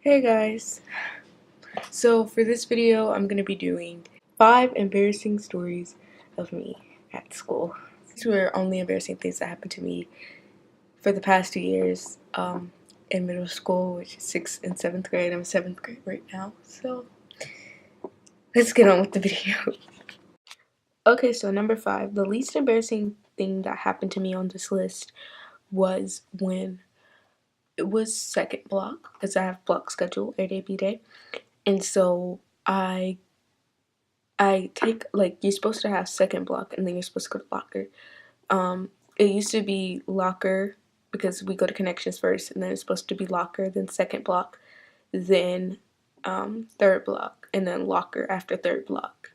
Hey guys, so for this video I'm going to be doing 5 embarrassing stories of me at school. These were only embarrassing things that happened to me for the past 2 years in middle school, which is 6th and 7th grade. I'm in 7th grade right now, so let's get on with the video. Okay, so number 5, the least embarrassing thing that happened to me on this list was when it was second block, because I have block schedule A day, B day, and so I take, like, you're supposed to have second block and then you're supposed to go to locker. It used to be locker because we go to connections first, and then it's supposed to be locker, then second block, then third block, and then locker after third block,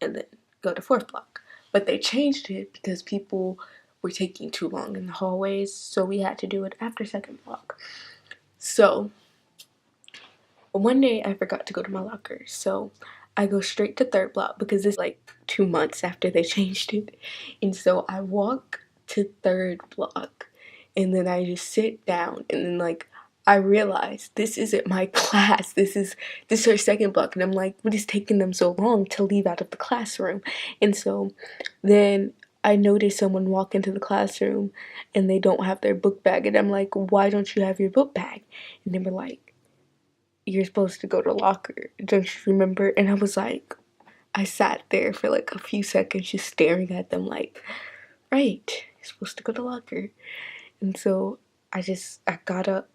and then go to fourth block. But they changed it because people were taking too long in the hallways, so we had to do it after second block. So one day I forgot to go to my locker, so I go straight to third block because it's like 2 months after they changed it. And so I walk to third block and then I just sit down, and then like I realize this isn't my class. This is our second block, and I'm like, what is taking them so long to leave out of the classroom? And so then I notice someone walk into the classroom and they don't have their book bag, and I'm like, why don't you have your book bag? And they were like, you're supposed to go to locker, don't you remember? And I was like, I sat there for like a few seconds just staring at them like, right, you're supposed to go to locker. And so I got up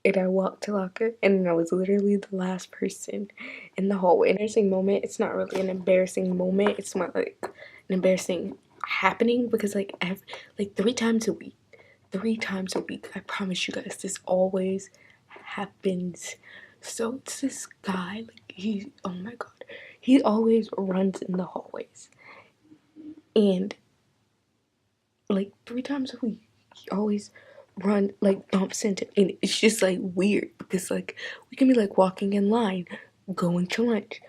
and I walked to locker, and then I was literally the last person in the hallway. Embarrassing moment, it's not really an embarrassing moment, it's more like an embarrassing happening, because like like 3 times a week, I promise you guys, this always happens. So it's this guy, like, oh my god, he always runs in the hallways, and like 3 times a week he always like bumps into, and it's just like weird because like we can be like walking in line, going to lunch,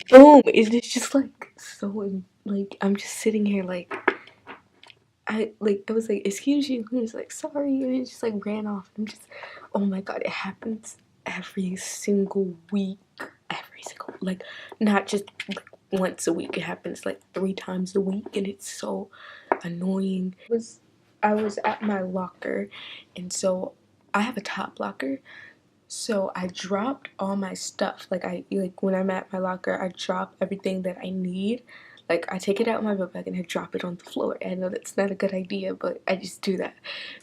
boom, and it's just like so, like I'm just sitting here like I was like, excuse you, he was like, sorry, and it just like ran off. I'm just, oh my god, it happens every single week, like, not just like once a week, it happens like 3 times a week, and it's so annoying. I was at my locker, and so I have a top locker, so I dropped all my stuff. Like when I'm at my locker, I drop everything that I need. Like I take it out of my book bag and I drop it on the floor. I know that's not a good idea, but I just do that.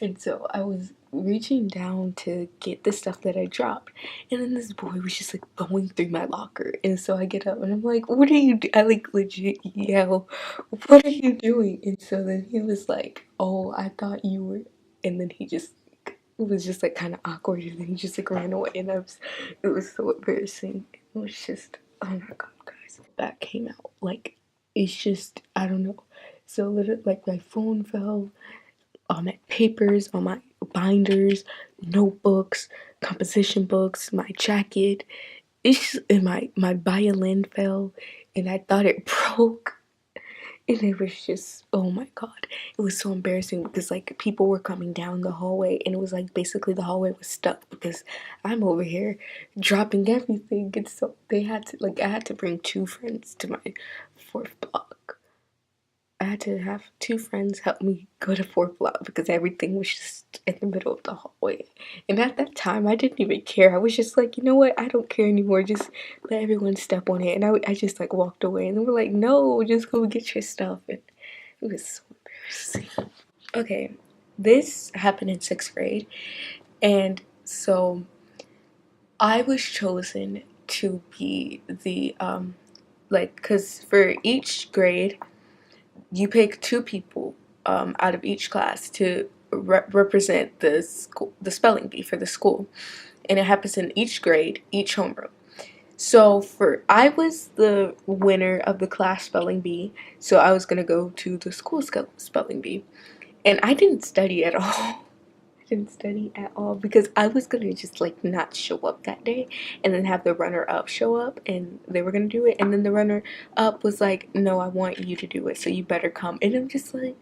And so I was reaching down to get the stuff that I dropped, and then this boy was just like going through my locker. And so I get up and I'm like, "What are you I like legit yell, "What are you doing?" And so then he was like, "Oh, I thought you were," and then he just, it was just like kind of awkward, and then he just like ran away, and it was so embarrassing. It was just, oh my god, guys, that came out like, it's just, I don't know. So literally, like, my phone fell, all my papers, all my binders, notebooks, composition books, my jacket, it's just, and my violin fell, and I thought it broke. And it was just, oh my god, it was so embarrassing because like people were coming down the hallway, and it was like basically the hallway was stuck because I'm over here dropping everything. And so they had to, like, I had to bring 2 friends to my fourth block. I had to have 2 friends help me go to fourth block because everything was just in the middle of the hallway. And at that time, I didn't even care. I was just like, you know what? I don't care anymore. Just let everyone step on it. And I just like walked away. And they were like, no, just go get your stuff. And it was so embarrassing. Okay, this happened in 6th grade. And so I was chosen to be the, like, because for each grade, you pick 2 people out of each class to represent the school, the spelling bee for the school, and it happens in each grade, each homeroom. So I was the winner of the class spelling bee, so I was gonna go to the school spelling bee, and I didn't study at all. I didn't study at all because I was gonna just like not show up that day, and then have the runner up show up, and they were gonna do it, and then the runner up was like, no, I want you to do it, so you better come. And I'm just like,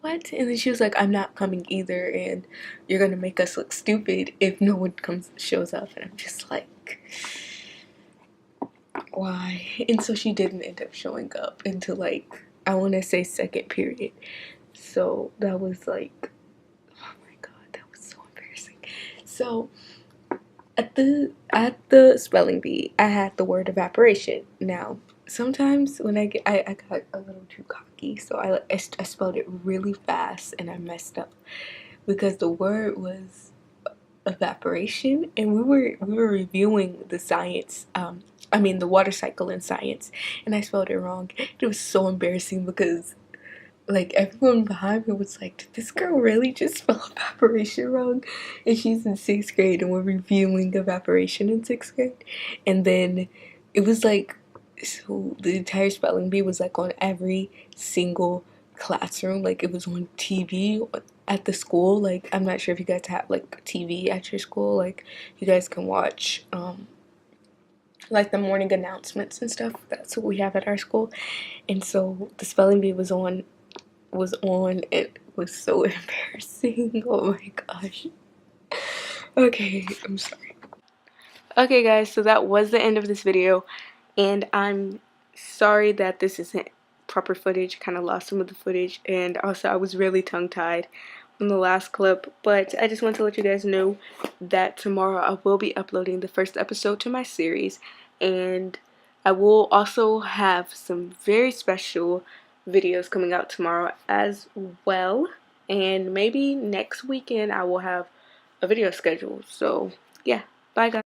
what? And then she was like, I'm not coming either, and you're gonna make us look stupid if no one shows up. And I'm just like, why? And so she didn't end up showing up until like, I want to say second period. So that was like, oh my god, that was so embarrassing. So at the spelling bee, I had the word evaporation. Now, sometimes when I got a little too cocky, so I spelled it really fast and I messed up because the word was evaporation, and we were reviewing the science. I mean the water cycle in science, and I spelled it wrong. It was so embarrassing because like everyone behind me was like, did this girl really just spell evaporation wrong? And she's in sixth grade and we're reviewing evaporation in sixth grade. And then it was like, so the entire spelling bee was like on every single classroom. Like it was on TV at the school. Like I'm not sure if you guys have like TV at your school. Like you guys can watch like the morning announcements and stuff. That's what we have at our school. And so the spelling bee was on. It was so embarrassing. Oh my gosh. Okay, I'm sorry. Okay guys, so that was the end of this video, and I'm sorry that this isn't proper footage. Kind of lost some of the footage, and also I was really tongue-tied on the last clip, but I just want to let you guys know that tomorrow I will be uploading the first episode to my series, and I will also have some very special videos coming out tomorrow as well, and maybe next weekend I will have a video scheduled. So yeah, bye guys.